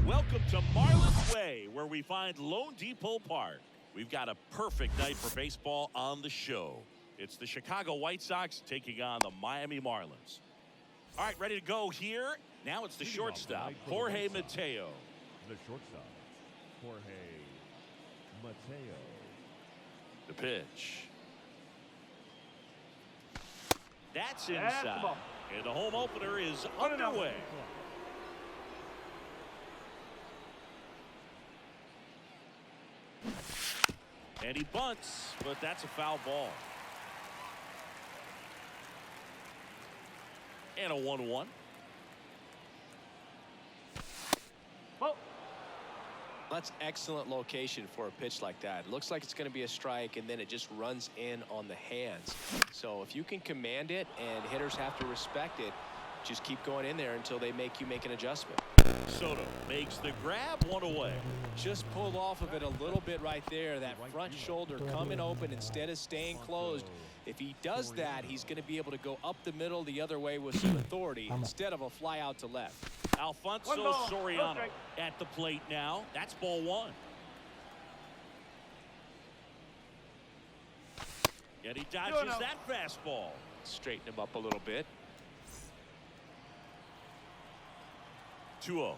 Welcome to Marlins Way, where we find Lone Depot Park. We've got a perfect night for baseball on the show. It's the Chicago White Sox taking on the Miami Marlins. All right, ready to go here. Now it's the shortstop, Jorge Mateo. The shortstop, Jorge Mateo. The pitch. That's inside. And the home opener is underway. And he bunts, but that's a foul ball. And a 1-1. Well, that's excellent location for a pitch like that. It looks like it's going to be a strike, and then it just runs in on the hands. So if you can command it and hitters have to respect it, just keep going in there until they make you make an adjustment. Soto makes the grab, one away. Just pulled off of it a little bit right there. That front shoulder coming open instead of staying closed. If he does that, he's going to be able to go up the middle the other way with some authority instead of a fly out to left. Alfonso Soriano at the plate now. That's ball one. And he dodges that fastball. Straighten him up a little bit. 2-0.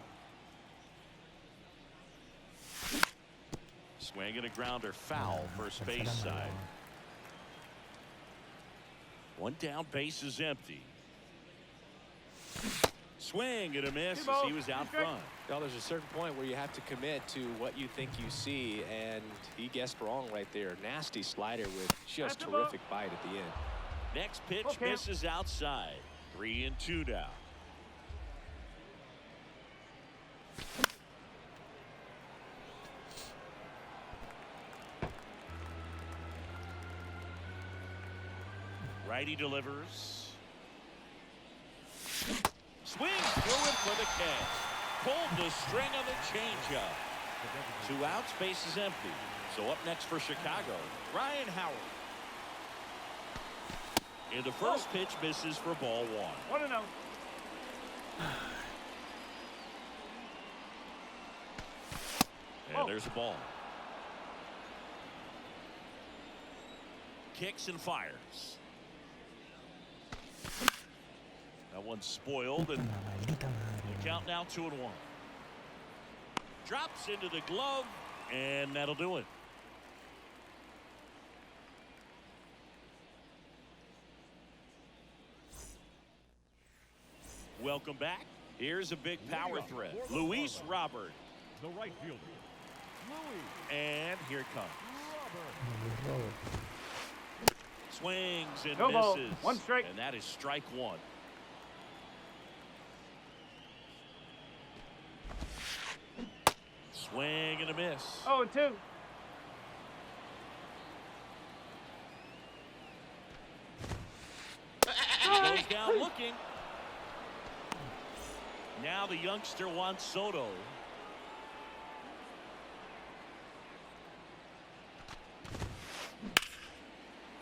Swing and a grounder foul, first base side. One down, base is empty. Swing and a miss as he was out front. Well, there's a certain point where you have to commit to what you think you see, and he guessed wrong right there. Nasty slider with just terrific bite at the end. Next pitch misses outside. 3-2 now. Righty delivers. Swings through it for the catch. Pulled the string on the changeup. 2 outs, base is empty. So up next for Chicago, Ryan Howard. And the first pitch misses for ball one. 1-0. And there's a ball. Kicks and fires. That one's spoiled, and the count now 2-1. Drops into the glove, and that'll do it. Welcome back. Here's a big power threat. Luis Robert. The right fielder, Luis. And here it comes. Robert. Swings and No ball. misses. 1 strike. And that is strike 1. Swing and a miss. 0-2. He goes down looking. Now the youngster wants Soto.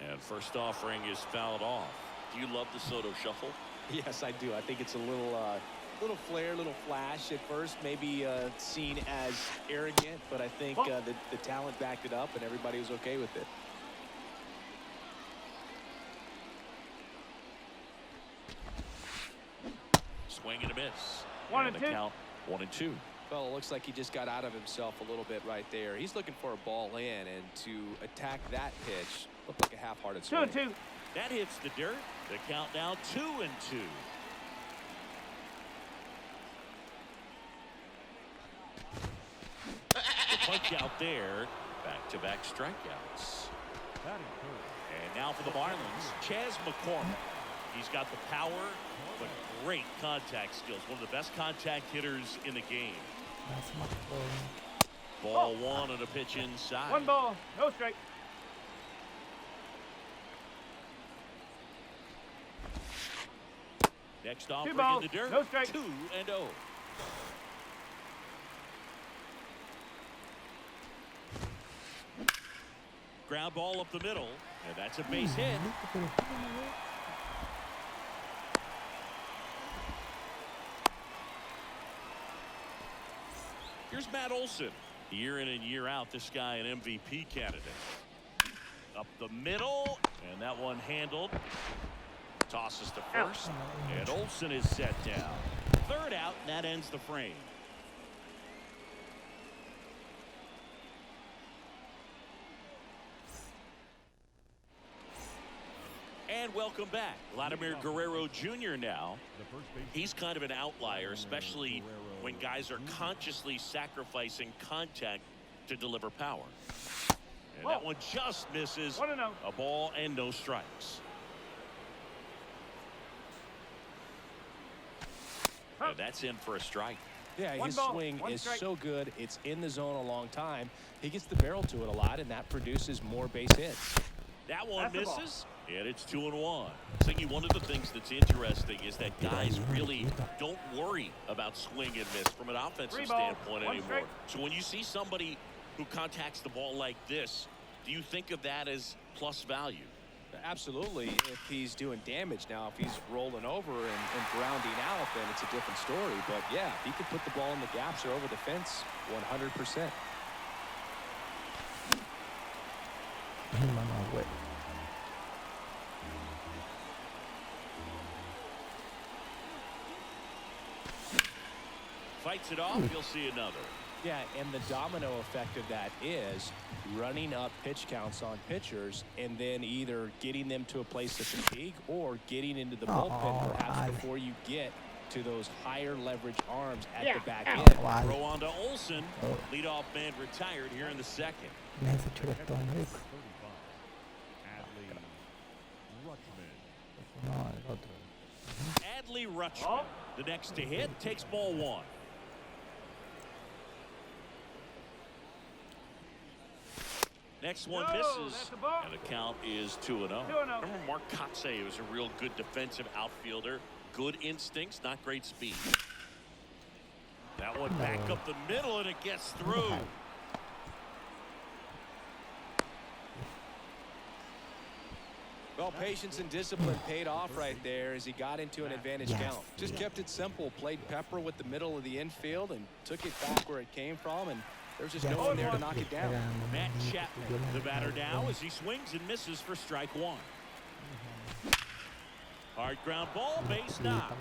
And first offering is fouled off. Do you love the Soto shuffle? Yes, I do. I think it's a little flair, little flash at first, maybe seen as arrogant, but I think the talent backed it up and everybody was okay with it. Swing and a miss. 1-2. The count 1-2. Well, it looks like he just got out of himself a little bit right there. He's looking for a ball in, and to attack that pitch looked like a half-hearted swing. 2-2. That hits the dirt. The count now 2-2. The punch out there. Back-to-back strikeouts. And now for the Marlins, Chas McCormick. He's got the power, but great contact skills. One of the best contact hitters in the game. That's my ball. Ball one on a pitch inside. 1 ball, no strike. Next offering 2 balls, in the dirt. no strike. 2-0. Ground ball up the middle, and that's a base hit. Here's Matt Olson. Year in and year out, this guy an MVP candidate. Up the middle, and that one handled. Tosses to first, and Olson is set down. Third out, and that ends the frame. And welcome back. Vladimir Guerrero Jr. now. He's kind of an outlier, especially when guys are consciously sacrificing contact to deliver power. And that one just misses. 1-0. A ball and no strikes. And that's in for a strike. Yeah, One his ball, swing one is strike. so good. It's in the zone a long time. He gets the barrel to it a lot, and that produces more base hits. That one That's the ball. misses, and it's 2-1. Siggy, one of the things that's interesting is that guys really don't worry about swing and miss from an offensive 3 balls, standpoint 1 anymore. strike. So when you see somebody who contacts the ball like this, do you think of that as plus value? Absolutely, if he's doing damage. Now, if he's rolling over and grounding out, then it's a different story. But yeah, if he can put the ball in the gaps or over the fence, 100%. Fights it off, you'll see another. Yeah, and the domino effect of that is running up pitch counts on pitchers and then either getting them to a place of fatigue or getting into the bullpen perhaps before you get to those higher leverage arms at the back end. Throw on to Olson. Leadoff man retired here in the second. Adley Rutschman. Adley Rutschman, the next to hit, takes ball one. Next one misses, that's a ball. and the count is 2-0. 2-0. Remember Mark Kotze was a real good defensive outfielder. Good instincts, not great speed. That one back up the middle, and it gets through. Well, patience and discipline paid off right there as he got into an advantage count. Just kept it simple, played pepper with the middle of the infield and took it back where it came from, and there's just no one there to knock it down. Matt Chapman, the batter now, as he swings and misses for strike one. Hard ground ball, base knock.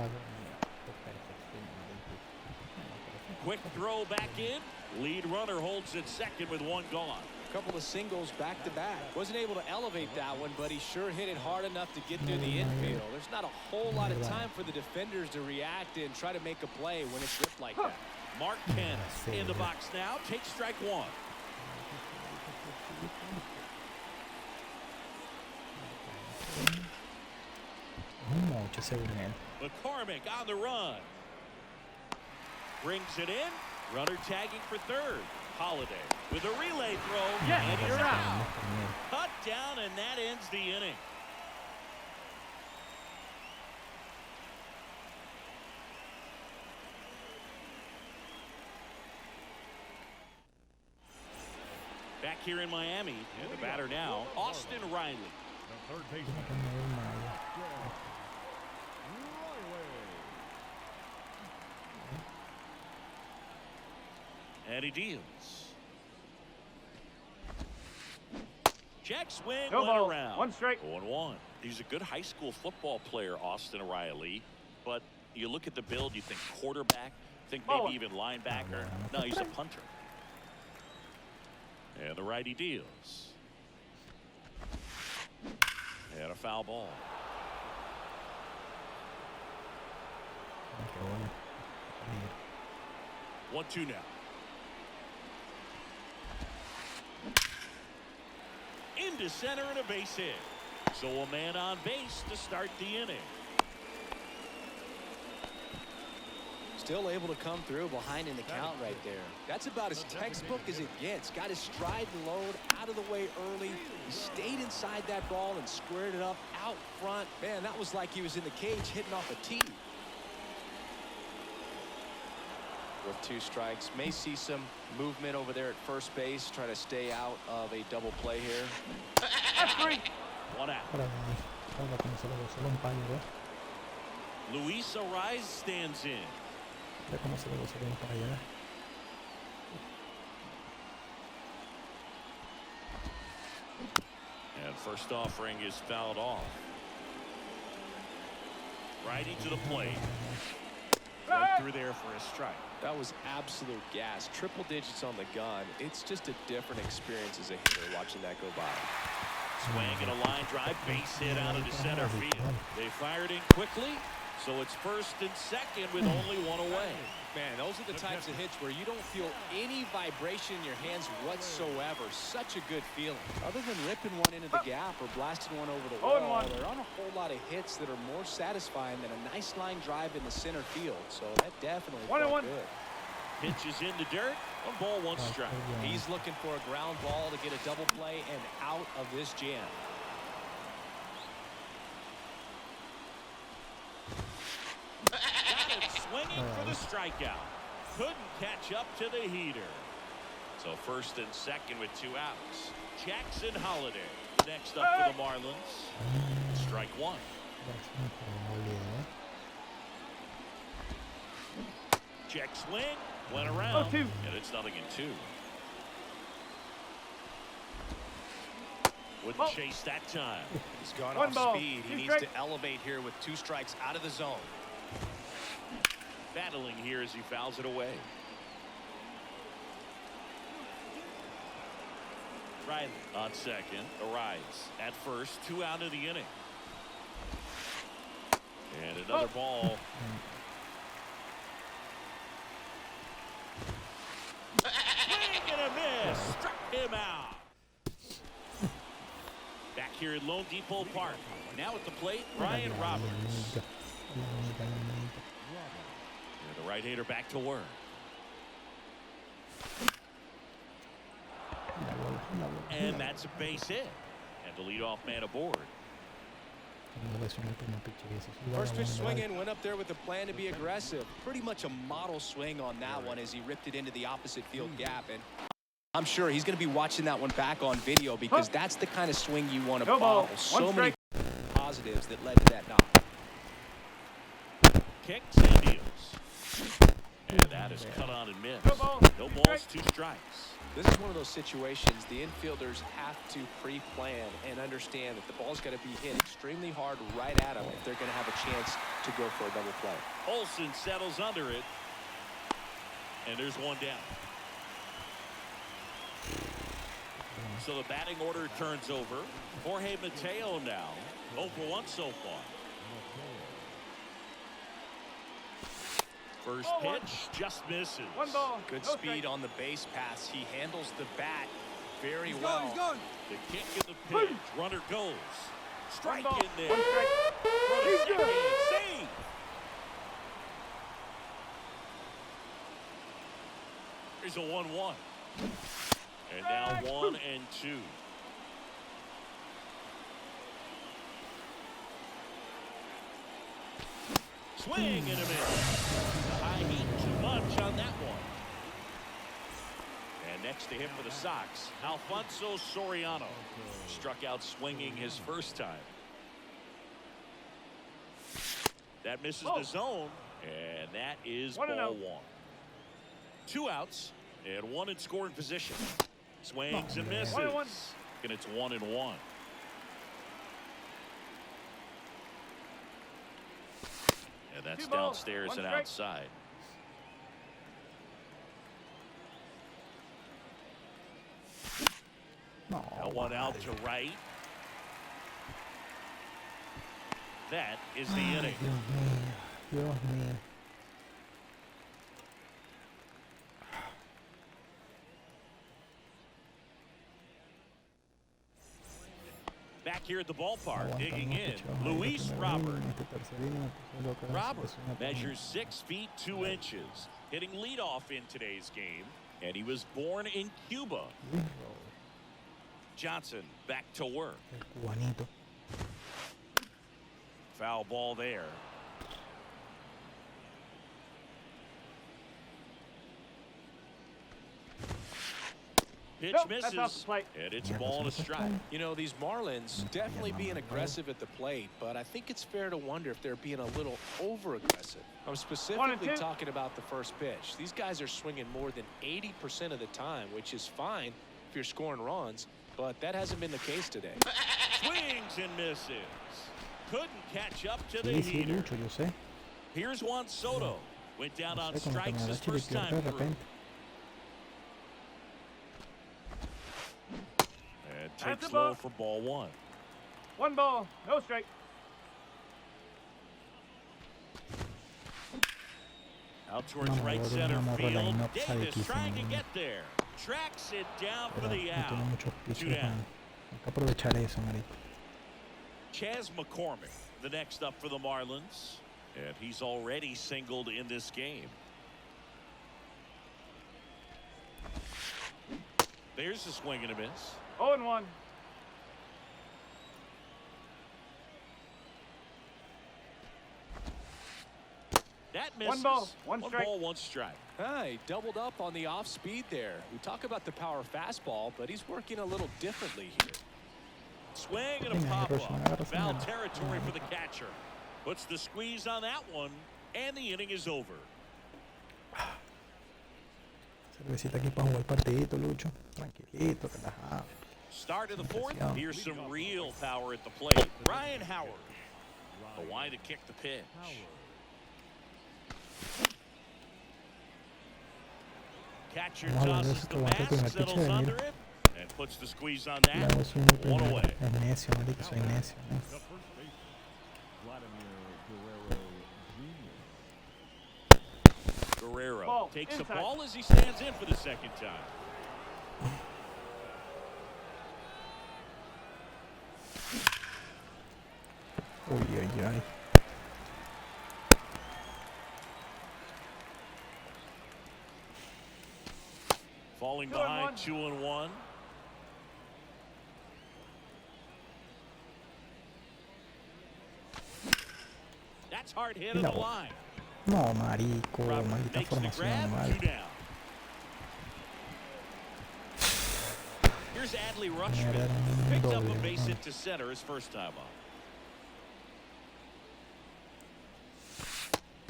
Quick throw back in. Lead runner holds it second with one gone. A couple of singles back to back. Wasn't able to elevate that one, but he sure hit it hard enough to get through the infield. There's not a whole lot of time for the defenders to react and try to make a play when it's ripped like that. Mark Canha in the box now, takes strike one. McCormick on the run. Brings it in. Runner tagging for third. Holiday with a relay throw. Yeah, and he's you're out. Cut down, and that ends the inning. Back here in Miami, and the batter now, Austin Riley. The third baseman. And he deals. Check swing, No went ball, around. 1 strike. 0-1. He's a good high school football player, Austin Riley. But you look at the build, you think quarterback, think maybe even linebacker. No, he's a punter. And the righty deals. And a foul ball. 1-2 now. Into center and a base hit. So a man on base to start the inning. still able to come through behind in the count right there. That's about as textbook as it gets. Got his stride and load out of the way early. He stayed inside that ball and squared it up out front. Man, that was like he was in the cage hitting off a tee. With 2 strikes, may see some movement over there at first base. Try to stay out of a double play here. That's 3. 1 out. Para se lo umpire, eh. Luis Arise stands in. Mira cómo se lo umpire, eh. And first offering is fouled off. Righty to the plate. Right through there for a strike. That was absolute gas. Triple digits on the gun. It's just a different experience as a hitter watching that go by. Swing and a line drive, base hit out into center field. They fired in quickly, so it's first and second with only 1 away. Man, those are the types of hits where you don't feel any vibration in your hands whatsoever. Such a good feeling. Other than ripping one into the gap or blasting one over the wall, there aren't a whole lot of hits that are more satisfying than a nice line drive in the center field. So that definitely felt good. Pitch is in the dirt. 1 ball, 1 strike. He's looking for a ground ball to get a double play and out of this jam. Got it swinging for the strikeout. Couldn't catch up to the heater. So first and second with 2 outs. Jackson Holiday next up for the Marlins. Strike 1. Check swing. Went around. And it's 0-2. Wouldn't chase that time. He's gone off speed. He needs to elevate here with 2 strikes out of the zone. Battling here as he fouls it away. Riley on second. Arise at first. 2 out of the inning. And another ball. Swing and a miss. Struck him out. Back here at Lone Depot Park. Now at the plate, Ryan Roberts. And the right-hander back to work. And that's a base hit. And the leadoff man aboard. First pitch swinging, went up there with a plan to be aggressive. Pretty much a model swing on that one as he ripped it into the opposite field gap. And I'm sure he's going to be watching that one back on video because that's the kind of swing you want to model. So many positives that led to that knock. Kicks and deals. And that is cut on and missed. No balls, 2 strikes. This is one of those situations the infielders have to pre-plan and understand that the ball's got to be hit extremely hard right at them if they're going to have a chance to go for a double play. Olsen settles under it. And there's 1 down. So the batting order turns over. Jorge Mateo now 0 for 1 so far. First pitch just misses. 1 ball. Good speed on the base pass. He handles the bat very well. He's gone. The kick and the pitch. Runner goes. Strike in there. 1 strike. He's good. Save. Here's a 1-1. And now 1 and 2. Swing and a miss. The high heat too much on that one. And next to him for the Sox, Alfonso Soriano. Struck out swinging his first time. That misses the zone, and that is ball 1. 2 outs and 1 in scoring position. Swings and misses. And it's 1-1. And that's downstairs and outside. Now 1 out to right. That is the inning. Dios mío. Back here at the ballpark, Aguanta digging mucho, in, chaval. Ahí Luis lo primero Robert. en este tercer inning me puse loco, era Robert es una measures 6 feet 2 inches, hitting leadoff in today's game, and he was born in Cuba. Luis Robert, Johnson back to work. el cubanito. Foul ball there. Pitch Nope, that's off the misses, plate. and it's Yeah, ball and a that's strike. You know, these Marlins definitely being aggressive at the plate, but I think it's fair to wonder if they're being a little over-aggressive. I'm specifically 1-2. talking about the first pitch. These guys are swinging more than 80% of the time, which is fine if you're scoring runs, but that hasn't been the case today. Swings and misses. Couldn't catch up to the Sí, sí, heater. mucho, yo sé. Here's Juan Soto. Went down No on sé, como que strikes me da his first chiripiorca time de through. repente. And That's takes the ball. low for ball 1. 1 ball, no strike. Out towards Vamos, right Boris, center vamos, field. line-up, Davis sabe trying to que get there. Tracks it down for Pero the no out. tiene muchos 2 pitches, down. man. Hay que aprovechar eso, marico. Chas McCormick, the next up for the Marlins. And he's already singled in this game. There's a swing and a miss. 0-1. That misses. 1 ball, 1 strike. 1 ball, 1 strike. He doubled up on the off speed there. We talk about the power fastball, but he's working a little differently here. Swing and a Venga, pop Rocha, up. agarra Foul señal. territory for the catcher. Puts the squeeze on that one, and the inning is over. Cervecita aquí para jugar partidito, Lucho. Tranquilito, relajado. Start of the Sin 4th. presión. Here's some real power at the plate. Ryan Howard. The wide to kick the pitch. Catcher Vamos a hablar de tosses eso the que aguanta el mask, primer pitch settles de under Emil. it, and puts the squeeze on Ya that. no soy muy 1 primero. away. Es necio, marico, soy necio. ¿No? Guerrero Ball, takes inside. the ball as he stands in for the second time. Uy, ay, ay. Falling 2 and behind 1. 2-1. That's hard hit on Mira the vos. line. No, marico, Robert maldita makes the formación, grab, mal. 2 down. Here's Adley Mierda, Rutschman. era un Picked up a doble. base ¿No? hit to center his first time up.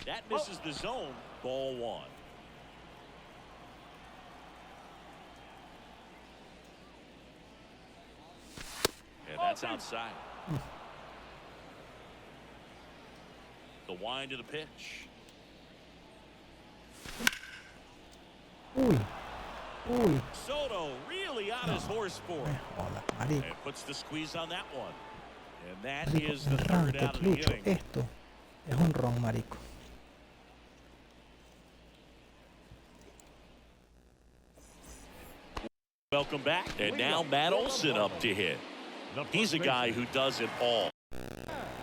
That misses the zone. Ball 1. And that's outside. The wind of the pitch. Uy, uy. Soto really on his horse for Me it. jodas, marico. And puts the squeeze on that one. And that Marico, is the third arranque, out of the Lucho, inning. esto es un ron, marico. Welcome back. And now Matt Olson up to hit. He's a guy who does it all.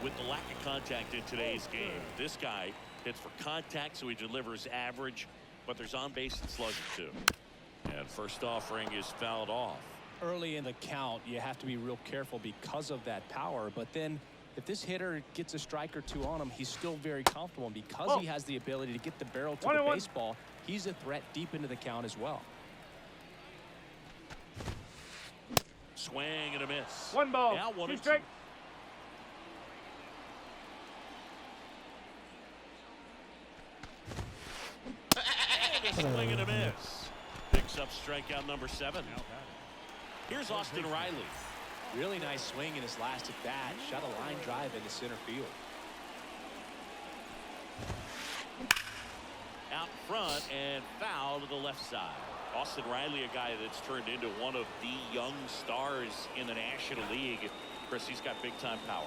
With the lack of contact in today's game, this guy hits for contact, so he delivers average, but there's on base and slugging too. And first offering is fouled off. Early in the count, you have to be real careful because of that power, but then if this hitter gets a strike or two on him, he's still very comfortable, and because he has the ability to get the barrel to the 1-1. baseball, he's a threat deep into the count as well. Swing and a miss. 1 ball, Now 1 2 and 2. strike. And a swing and a miss. Picks up strikeout number 7. Here's Austin Riley. Really nice swing in his last at bat. Shot a line drive into center field. Out front and foul to the left side. Austin Riley, a guy that's turned into one of the young stars in the National League. Chris, he's got big time power.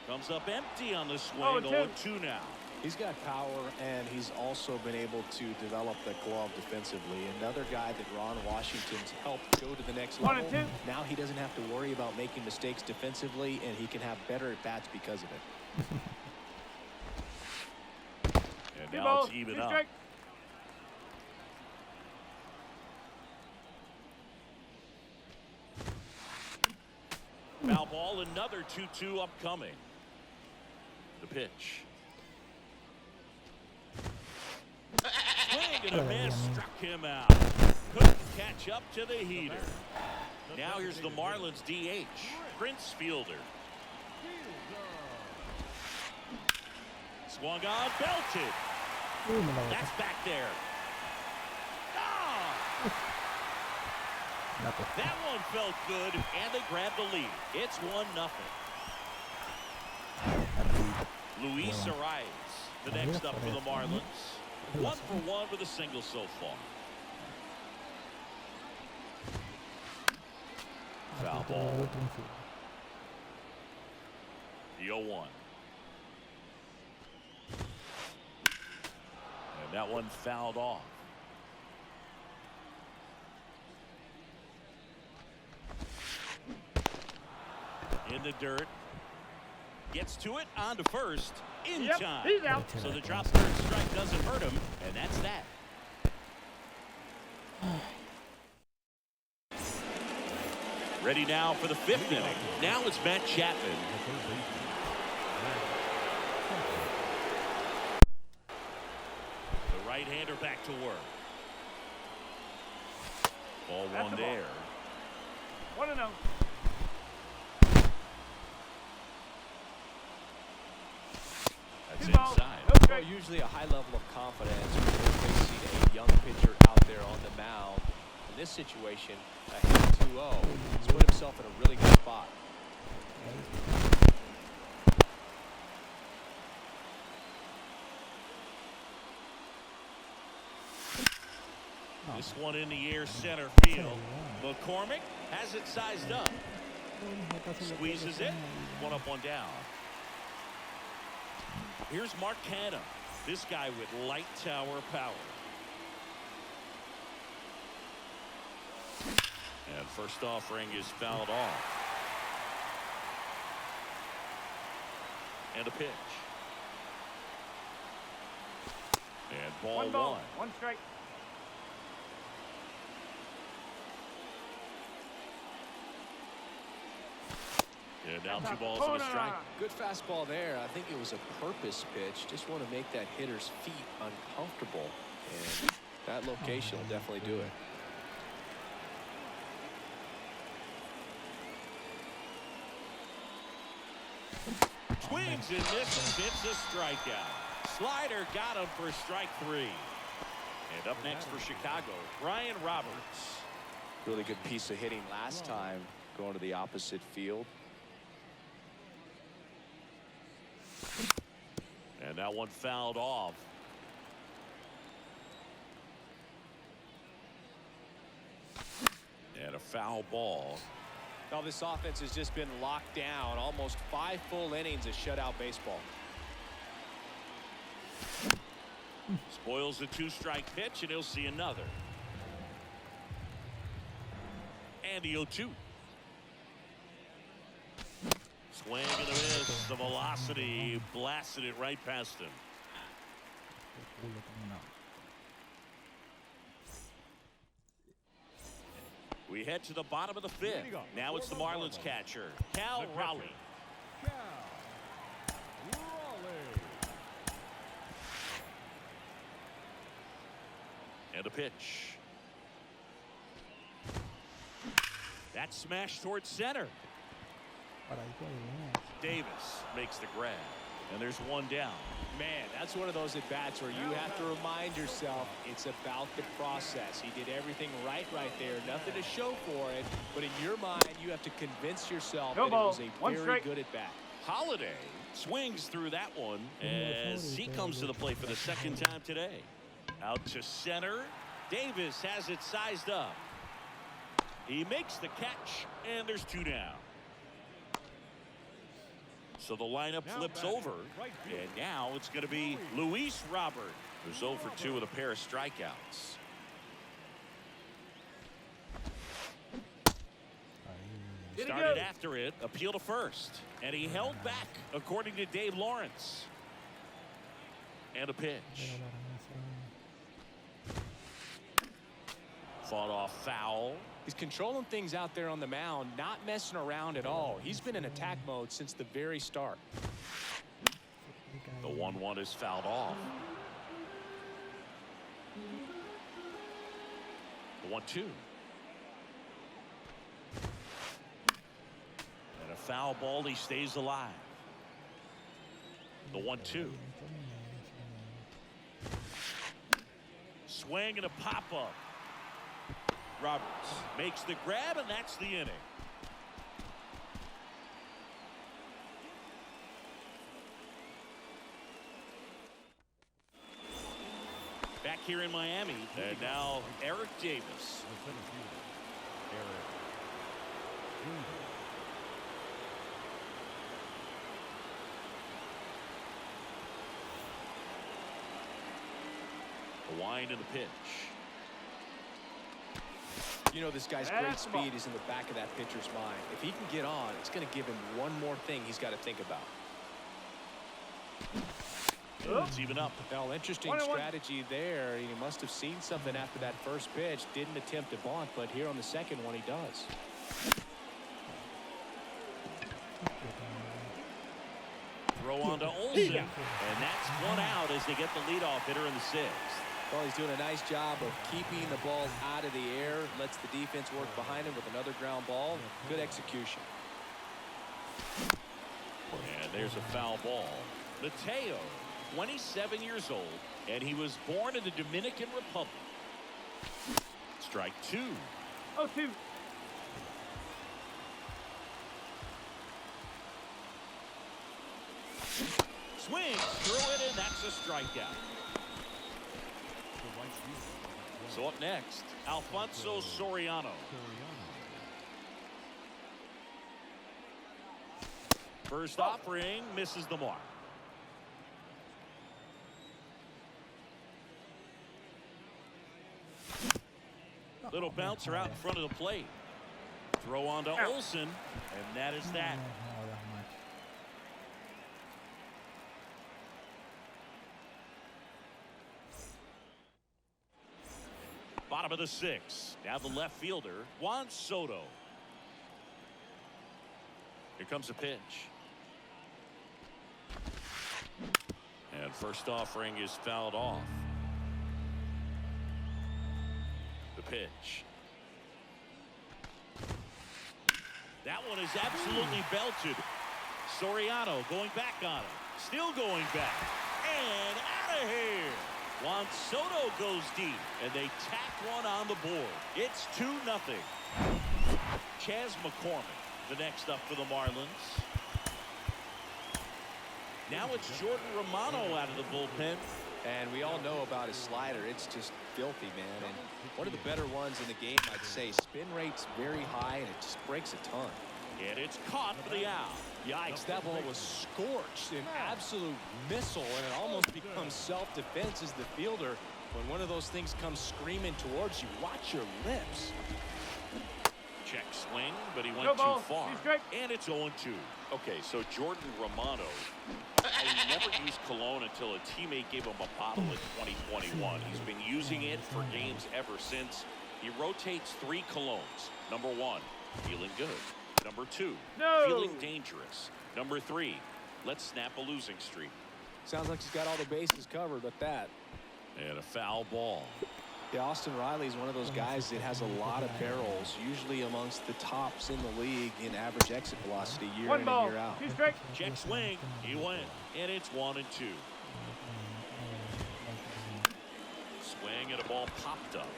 Comes up empty on the swing. 0-2. 0-2 now. He's got power, and he's also been able to develop the glove defensively. Another guy that Ron Washington's helped go to the next level. 1 and 2. Now he doesn't have to worry about making mistakes defensively, and he can have better at-bats because of it. And 2 now balls, it's even 2 up. strikes. Foul ball, another 2-2 upcoming. The pitch. Swing and a miss, struck him out. Couldn't catch up to the heater. Now here's the Marlins DH, Prince Fielder. Swung on, belted. That's back there. Ah! That one felt good, and they grabbed the lead. It's 1-0. Luis Arias, the next up for the Marlins. 1 for 1 with a single so far. Foul ball. The 0-1. And that one fouled off. In the dirt. Gets to it, on to first, in Yep, time. he's out. So the drop third strike doesn't hurt him, and that's that. Ready now for the 5th inning. Now it's Matt Chapman. The right-hander back to work. Ball That's one the ball. there. 1-0. That's 2 balls, inside. no Well, strikes. usually a high level of confidence when you're facing a young pitcher out there on the mound. In this situation, ahead 2-0, he's put himself in a really good spot. This one in the air, center field. McCormick has it sized up. Squeezes it. 1 up, 1 down. Here's Mark Canha. This guy with light tower power. And first offering is fouled off. And a pitch. And ball 1 ball, 1. 1 strike. And down 2 balls and a strike. Good fastball there. I think it was a purpose pitch. Just want to make that hitter's feet uncomfortable. And that location will definitely do it. Swings and misses. It's a strikeout. Slider got him for strike 3. And up next for Chicago, Brian Roberts. Really good piece of hitting last time, going to the opposite field. And that one fouled off. And a foul ball. Now this offense has just been locked down. Almost 5 full innings of shutout baseball. Spoils the 2-strike pitch, and he'll see another. And the 0-2. Swing and a miss. The velocity blasted it right past him. We head to the bottom of the 5th. Now it's the Marlins catcher, Cal Raleigh. And a pitch. That's smashed towards center. Davis makes the grab. And there's 1 down. Man, that's one of those at-bats where you have to remind yourself it's about the process. He did everything right there. Nothing to show for it. But in your mind, you have to convince yourself that it was a very good at-bat. Holiday swings through that one as he comes to the plate for the 2nd time today. Out to center. Davis has it sized up. He makes the catch, and there's 2 down. So the lineup flips over, and now it's going to be Luis Robert, who's 0 for 2 with a pair of strikeouts. Started after it, appeal to first, and he held back, according to Dave Lawrence. And a pitch. Fought off foul. He's controlling things out there on the mound, not messing around at all. He's been in attack mode since the very start. The 1-1 is fouled off. The 1-2. And a foul ball, he stays alive. The 1-2. Swing and a pop-up. Roberts makes the grab, and that's the inning. Back here in Miami, and now Eric Davis. The wind and the pitch. You know, this guy's great speed is in the back of that pitcher's mind. If he can get on, it's going to give him one more thing he's got to think about. It's even up. Well, interesting strategy there. He must have seen something after that first pitch. Didn't attempt to bunt, but here on the second one, he does. Throw on to Olsen, and that's one out as they get the leadoff hitter in the 6th. Well, he's doing a nice job of keeping the ball out of the air. Lets the defense work behind him with another ground ball. Good execution. And there's a foul ball. Mateo, 27 years old, and he was born in the Dominican Republic. Strike 2. 0-2. Swings through it, and that's a strikeout. So up next, Alfonso Soriano. First offering misses the mark. Little bouncer out in front of the plate. Throw on to Olsen, and that is that. Bottom of the 6th. Now the left fielder, Juan Soto. Here comes a pitch. And first offering is fouled off. The pitch. That one is absolutely belted. Soriano going back on it. Still going back. And out of here. Juan Soto goes deep, and they tack one on the board. It's 2-0. Chas McCormick, the next up for the Marlins. Now it's Jordan Romano out of the bullpen. And we all know about his slider. It's just filthy, man. And one of the better ones in the game, I'd say. Spin rate's very high, and it just breaks a ton. And it's caught for the out. Yikes, that ball was scorched, an absolute missile, and it almost becomes self-defense as the fielder. When one of those things comes screaming towards you, watch your lips. Check swing, but he went too far. And it's 0-2. Okay, so Jordan Romano, he never used cologne until a teammate gave him a bottle in 2021. He's been using it for games ever since. He rotates 3 colognes. Number 1, feeling good. Number 2, feeling dangerous. Number 3, let's snap a losing streak. Sounds like he's got all the bases covered with that. And a foul ball. Yeah, Austin Riley is one of those guys that has a lot of barrels, usually amongst the tops in the league in average exit velocity year in and year out. Check swing, he went, and it's 1-2. Swing and a ball popped up.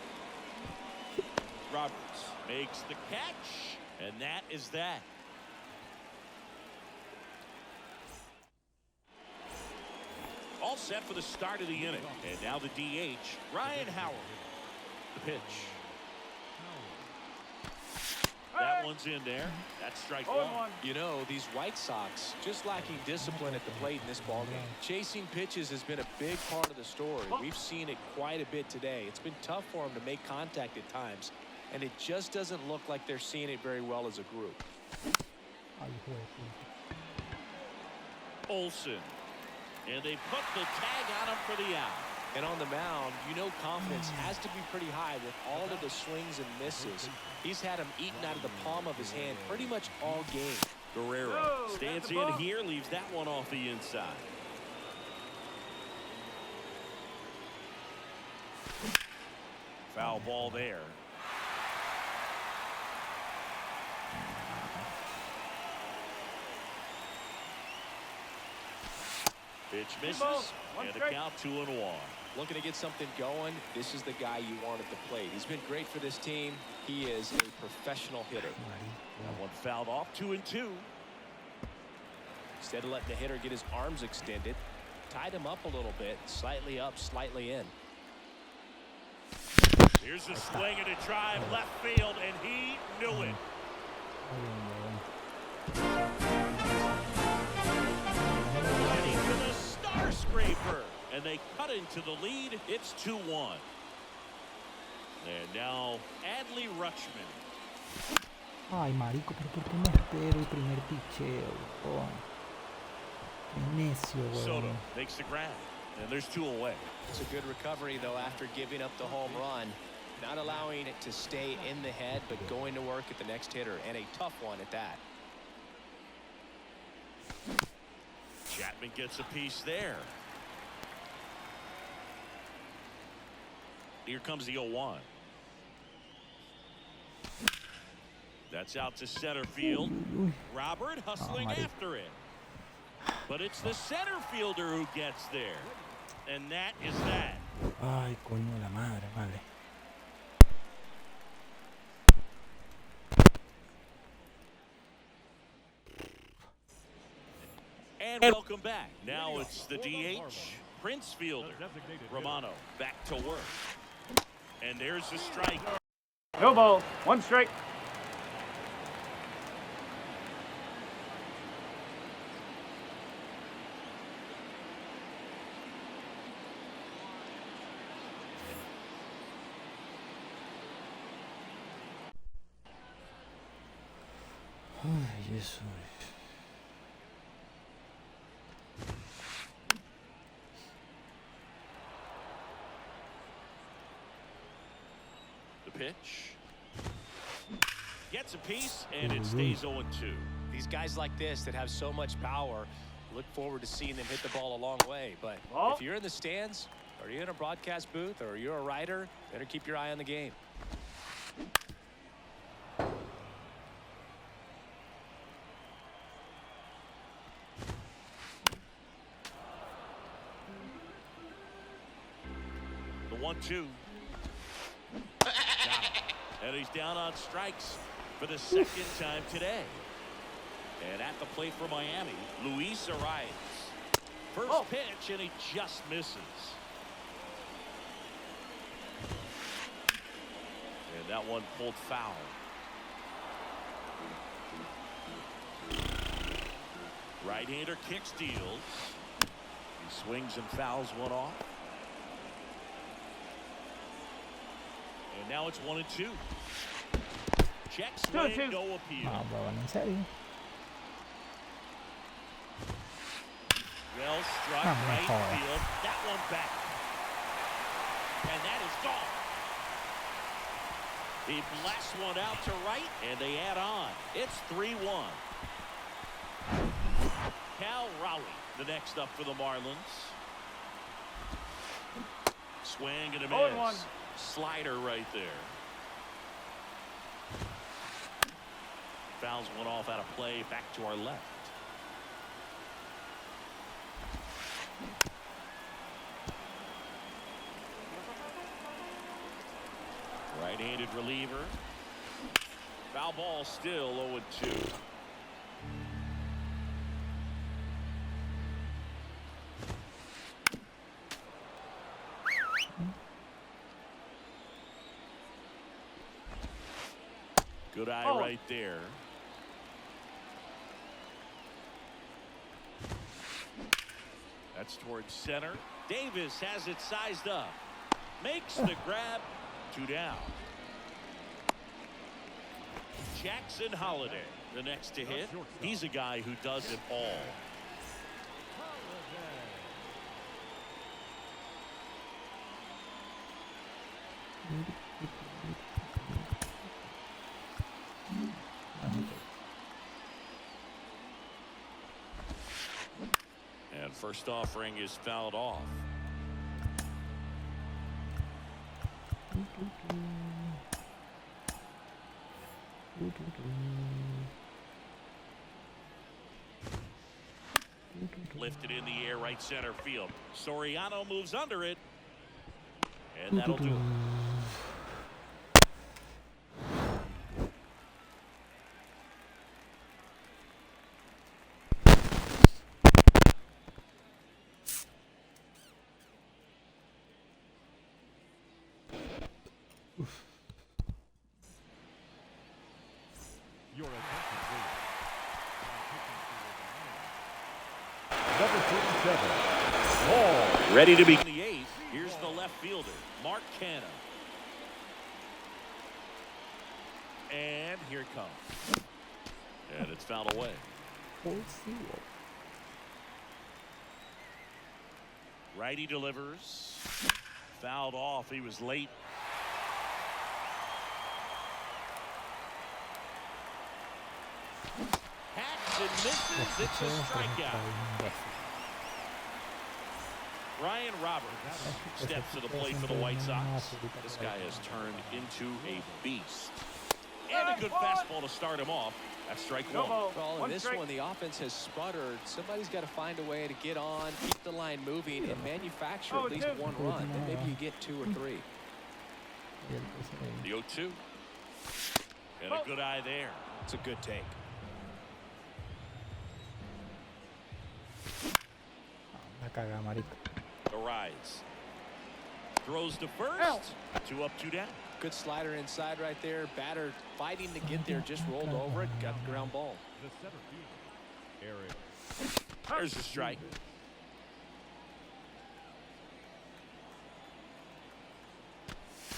Roberts makes the catch, and that is that. All set for the start of the inning. And now the DH, Ryan Howard. The pitch. That one's in there. That's strike 0 one. and 1. You know, these White Sox just lacking discipline at the plate in this ballgame. Chasing pitches has been a big part of the story. We've seen it quite a bit today. It's been tough for them to make contact at times, and it just doesn't look like they're seeing it very well as a group. Ay, hijo de puta. Olsen. And they put the tag on him for the out. And on the mound, you know confidence has to be pretty high with all of the swings and misses. He's had them eaten out of the palm of his hand pretty much all game. Guerrero Oh, stands that's the in ball. here, leaves that one off the inside. Foul ball there. Pitch misses, balls, one and a strike. count 2-1. Looking to get something going, this is the guy you want at the plate. He's been great for this team. He is a professional hitter. That one fouled off, 2-2. Instead of letting the hitter get his arms extended, tied him up a little bit, slightly up, slightly in. Here's a swing and a drive left field, and he knew it. Heading to the star scraper, and they cut into the lead. It's 2-1. And now Adley Rutschman. Ay, marico, pero ¿por qué me espero el primer picheo? Oh. Qué necio, Soto weón. makes the grab, and there's 2 away. It's a good recovery, though, after giving up the home run. Not allowing it to stay in the head, but going to work at the next hitter, and a tough one at that. Chapman gets a piece there. Here comes the 0-1. That's out to center field. Robert hustling marico. after it. But it's the center fielder who gets there. And that is that. Ay, coño de la madre, vale. And welcome back. Now it's the DH, Prince Fielder. Romano back to work. And there's the strike. No ball. 1 strike. Ay, Jesús. The pitch. Gets a piece, and it stays 0-2. These guys like this that have so much power, look forward to seeing them hit the ball a long way. But Ball. if you're in the stands, or you're in a broadcast booth, or you're a writer, better keep your eye on the game. The 1-2. And he's down on strikes for the 2nd time today. And at the plate for Miami, Luis Arias. First pitch, and he just misses. And that one pulled foul. Right-hander kicks, deals. He swings and fouls one off. And now it's 1-2. Check swing, 2-2. no appeal. Ah, weón, en serio. Well struck, Ah, right joder. field. That one back. And that is gone. He blasts one out to right, and they add on. It's 3-1. Cal Raleigh, the next up for the Marlins. Swing and a 0-1. miss. Slider right there. Fouls one off out of play, back to our left. Right-handed reliever. Foul ball still 0-2. Good eye Oh. right there. That's towards center. Davis has it sized up. Makes the grab. 2 down. Jackson Holiday, the next to hit. He's a guy who does it all. And first offering is fouled off. Lifted in the air, right center field. Soriano moves under it. And that'll do it. Number 47. Ball. Ready to be in the 8th. Here's the left fielder, Mark Canha. And here it comes. And it's fouled away. 4-0. Righty delivers. Fouled off. He was late. Hacks and misses. It's a strikeout. Ryan Roberts steps to the plate for the White Sox. This guy has turned into a beast. And a good fastball to start him off. That's strike No one. ball. Well, in One this strike. one, the offense has sputtered. Somebody's got to find a way to get on, keep the line moving, and manufacture at least 1 run. Then maybe you get 2 or 3. The 0-2. And a good eye there. It's a good take. La caga, marico. The rise. Throws to first. 2 up, 2 down. Good slider inside right there. Batter fighting to get there, just rolled over it, got the ground ball. The center fielder, Eric. There's the strike.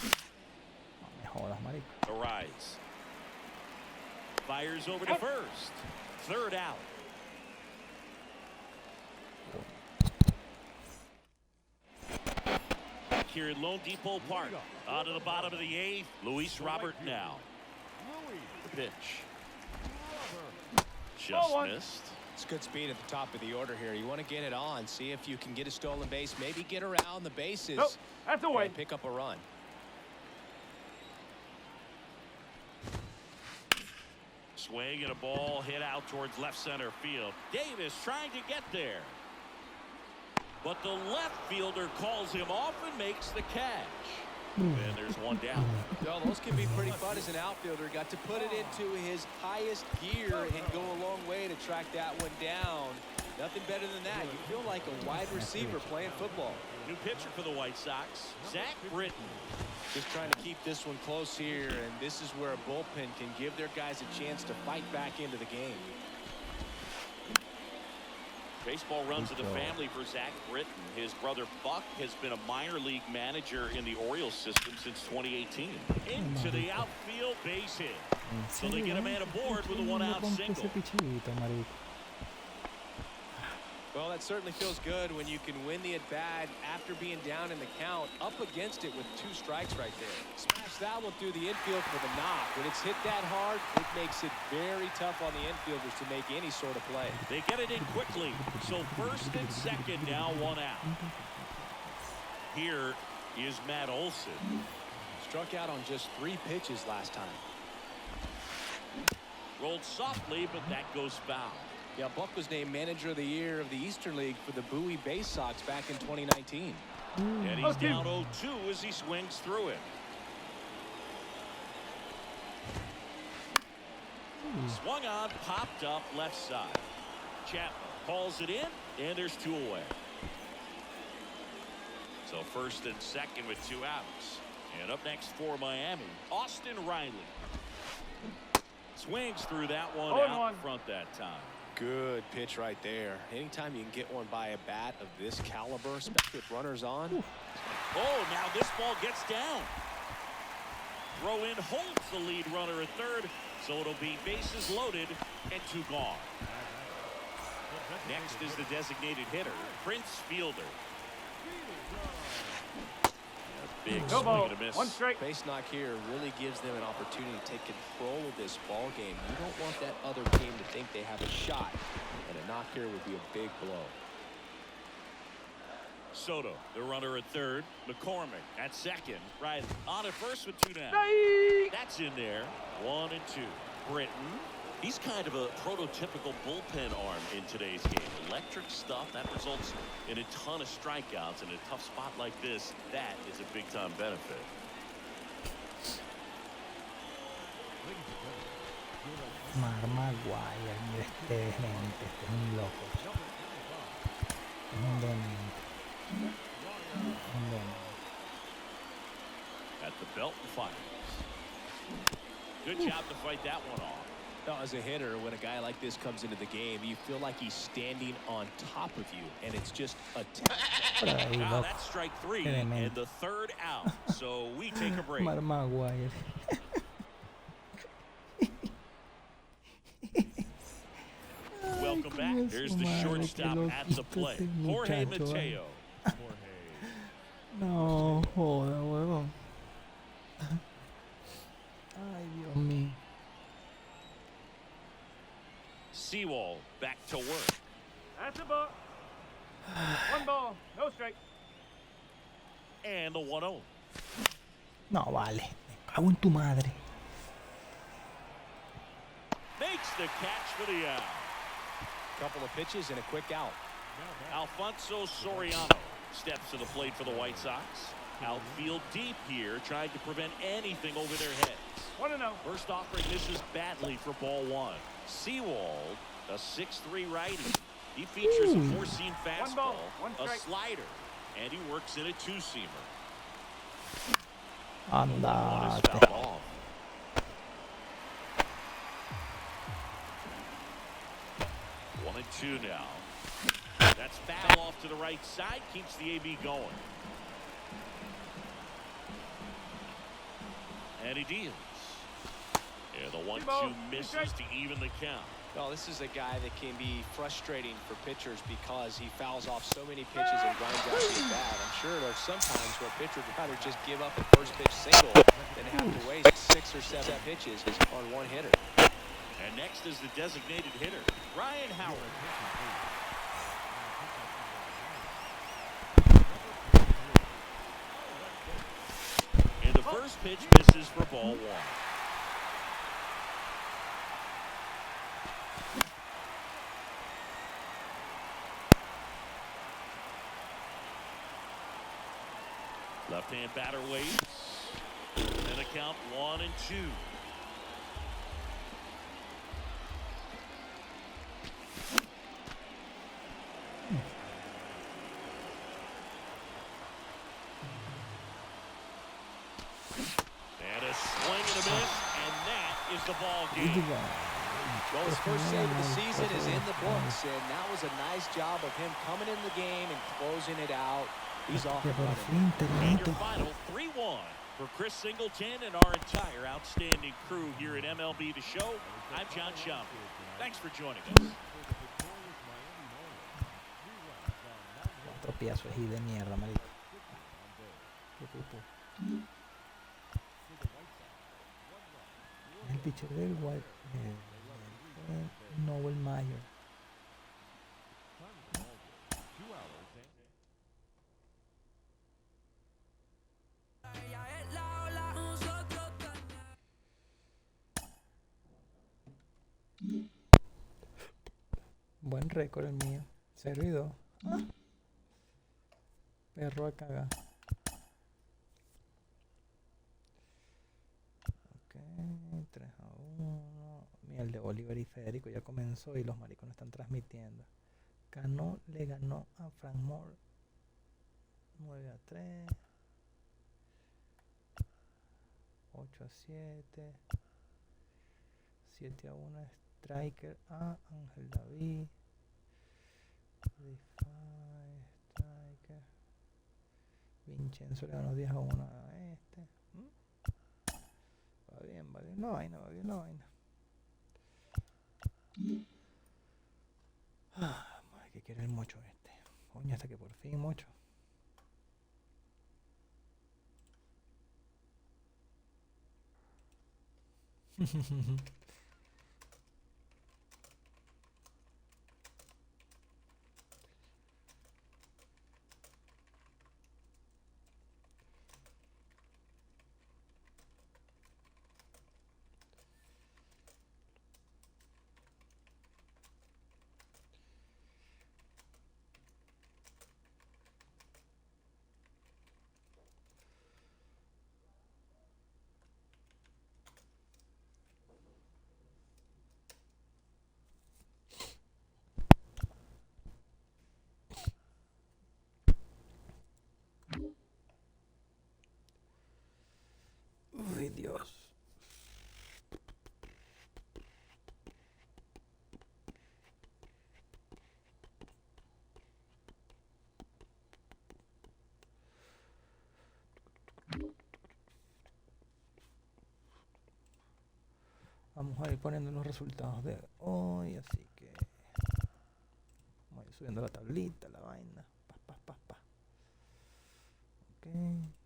Me jodas, marico. The rise. Fires over to first. 3rd out. Here at Lone Depot Park. On to the bottom of the 8th. Luis Robert now. The pitch. Just missed. It's good speed at the top of the order here. You want to get it on, see if you can get a stolen base, maybe get around the bases Nope, that's away. and pick up a run. Swing and a ball hit out towards left center field. Davis trying to get there. But the left fielder calls him off and makes the catch. And there's 1 down. Well, those can be pretty fun as an outfielder. Got to put it into his highest gear and go a long way to track that one down. Nothing better than that. You feel like a wide receiver playing football. New pitcher for the White Sox, Zach Britton. Just trying to keep this one close here, and this is where a bullpen can give their guys a chance to fight back into the game. Baseball runs in the family for Zach Britton. His brother Buck has been a minor league manager in the Orioles system since 2018. Into the outfield, base hit. So they get a man aboard with a 1-out single. Well, that certainly feels good when you can win the at-bat after being down in the count, up against it with 2 strikes right there. Smash that one through the infield for the knock. When it's hit that hard, it makes it very tough on the infielders to make any sort of play. They get it in quickly. So first and second, now 1 out. Here is Matt Olson. Struck out on just 3 pitches last time. Rolled softly, but that goes foul. Yeah, Buck was named Manager of the Year of the Eastern League for the Bowie Bay Sox back in 2019. And he's down 0-2 as he swings through it. Swung on, popped up left side. Chapman calls it in, and there's 2 away. So first and second with 2 outs. And up next for Miami, Austin Riley. Swings through that one Oh, out one. in front that time. Good pitch right there. Anytime you can get one by a bat of this caliber, especially with runners on. Oh, now this ball gets down. Throw in holds the lead runner at third, so it'll be bases loaded and 2 gone. Next is the designated hitter, Prince Fielder. A big No swing ball. and a miss. 1 strike. Base knock here really gives them an opportunity to take control of this ball game. You don't want that other team to think they have a shot, and a knock here would be a big blow. Soto, the runner at third. McCormick at second. Riley on at first with 2 down. That's in there. 1 and 2. Britton. He's kind of a prototypical bullpen arm in today's game. Electric stuff that results in a ton of strikeouts. In a tough spot like this, that is a big-time benefit. Maguire, mira este demente, este es un loco. Es un demente. Un demente. At the belt and fires. Good job to fight that one off. Now, as a hitter, when a guy like this comes into the game, you feel like he's standing on top of you, and it's just a Por ahí, Now loco. that's strike 3 Qué demente. and the 3rd out. So we take a break. Maguire. Welcome back. Here's the shortstop at the plate. Jorge Mateo. No, joda, huevón. Ay, Dios mío. Seawald back to work. That's a ball. 1 ball. No strike. And the 1-0. No, vale. Me cago en tu madre. Makes the catch for the out. couple of pitches and a quick out. Alfonso Soriano steps to the plate for the White Sox. Outfield deep here, trying to prevent anything over their heads. 1-0. First offering misses badly for ball 1. Seawald, a 6'3" righty. He features a 4-seam fastball, ball, 1 a strike. slider, and he works in a 2-seamer. One is Andate. fouled off. One and 2 now. That's foul off to the right side, keeps the AB going. And he deals. And the 1-2 misses to even the count. Well, this is a guy that can be frustrating for pitchers because he fouls off so many pitches and grinds out the bat. I'm sure there's sometimes where pitchers would rather just give up a first pitch single than have to waste 6 or 7 pitches on one hitter. And next is the designated hitter, Ryan Howard. And the first pitch misses for ball 1. Left-hand batter waits. And a count 1 and 2. And a swing and a miss, and that is the ball game. Well, his first save of the season is in the books, and that was a nice job of him coming in the game and closing it out. He's off and running. And your final 3-1 for Chris Singleton and our entire outstanding crew here at MLB The Show. I'm John Schaum. Thanks for joining us. Otro piazo ahí de mierda, marico. Qué puto. El pitcher del White Noel Meyer. Buen récord el mío. 0-2. Perro a cagar. Ok, 3-1. Mira, el de Oliver y Federico ya comenzó y los maricos no están transmitiendo. Cano le ganó a Frank Moore 9-3. 8-7. 7-1 striker a Ángel David. Striker. Vincenzo le ganó 10-1 a este. Va bien la vaina, hay que querer mucho este. Coño, hasta que por fin mucho. Uy, Dios. Vamos a ir poniendo los resultados de hoy, así que vamos a ir subiendo la tablita, la vaina. Pa. Ok.